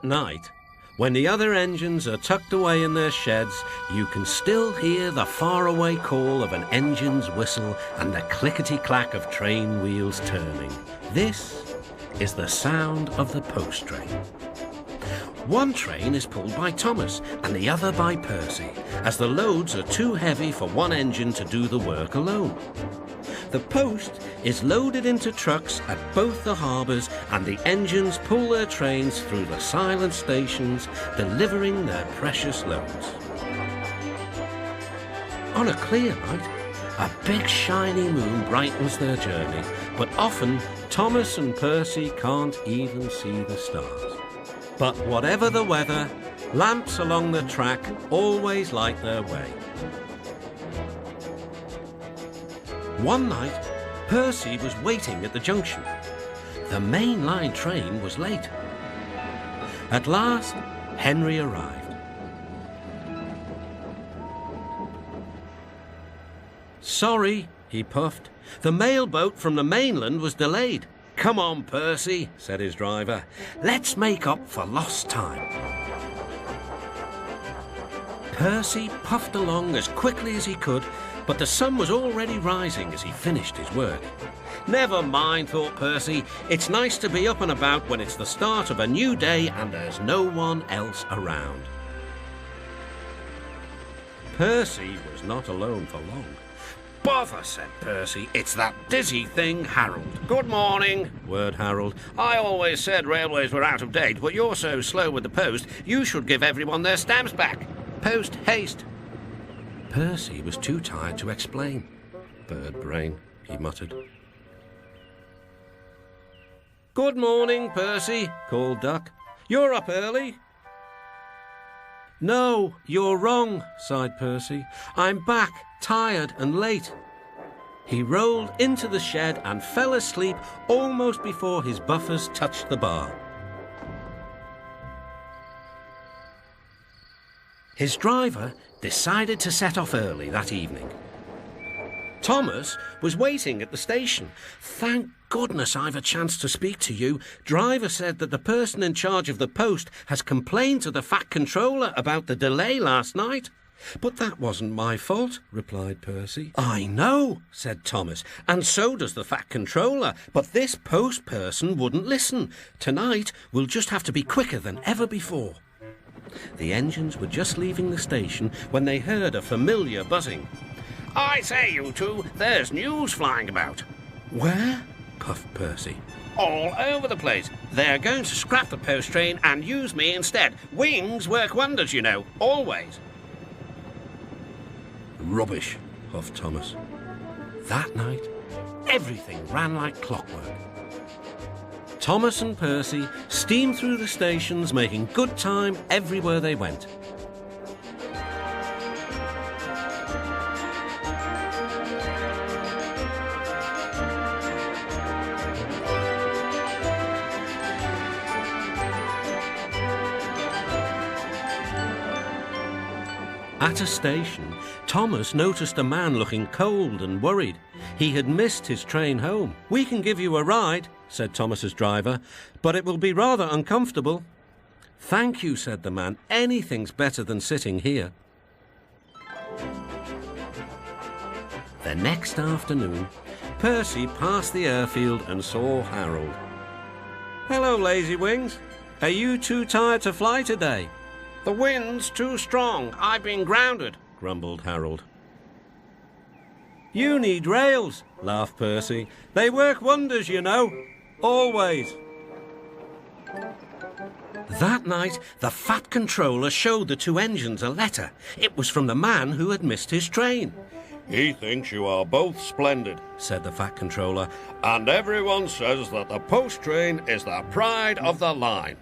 At night, when the other engines are tucked away in their sheds, you can still hear the faraway call of an engine's whistle and the clickety-clack of train wheels turning. This is the sound of the post train. One train is pulled by Thomas and the other by Percy, as the loads are too heavy for one engine to do the work alone. The post is loaded into trucks at both the harbours, and the engines pull their trains through the silent stations, delivering their precious loads. On a clear night, a big shiny moon brightens their journey, but often Thomas and Percy can't even see the stars. But whatever the weather, lamps along the track always light their way. One night, Percy was waiting at the junction. The main line train was late. At last, Henry arrived. "Sorry," he puffed. "The mail boat from the mainland was delayed." "Come on, Percy," said his driver. "Let's make up for lost time." Percy puffed along as quickly as he could, but the sun was already rising as he finished his work. "Never mind," thought Percy. "It's nice to be up and about when it's the start of a new day and there's no one else around." Percy was not alone for long. "Bother," said Percy. "It's that dizzy thing, Harold." "Good morning," whirred Harold. "I always said railways were out of date, but you're so slow with the post, you should give everyone their stamps back. Post haste." Percy was too tired to explain. "Bird brain," he muttered. "Good morning, Percy," called Duck. "You're up early." "No, you're wrong," sighed Percy. "I'm back, tired and late." He rolled into the shed and fell asleep almost before his buffers touched the bar. His driver decided to set off early that evening. Thomas was waiting at the station. "Thank goodness I've a chance to speak to you. Driver said that the person in charge of the post has complained to the Fat Controller about the delay last night." "But that wasn't my fault," replied Percy. "I know," said Thomas, "and so does the Fat Controller, but this post person wouldn't listen. Tonight we'll just have to be quicker than ever before." The engines were just leaving the station when they heard a familiar buzzing. "I say, you two, there's news flying about." "Where?" puffed Percy. "All over the place. They're going to scrap the post train and use me instead. Wings work wonders, you know, always." "Rubbish," huffed Thomas. That night, everything ran like clockwork. Thomas and Percy steamed through the stations, making good time everywhere they went. At a station, Thomas noticed a man looking cold and worried. He had missed his train home. "We can give you a ride," said Thomas's driver, "but it will be rather uncomfortable." "Thank you," said the man. "Anything's better than sitting here." The next afternoon, Percy passed the airfield and saw Harold. "Hello, Lazy Wings. Are you too tired to fly today?" "The wind's too strong. I've been grounded," grumbled Harold. "You need rails," laughed Percy. "They work wonders, you know. Always." That night, the Fat Controller showed the two engines a letter. It was from the man who had missed his train. "He thinks you are both splendid," said the Fat Controller, "and everyone says that the post train is the pride of the line."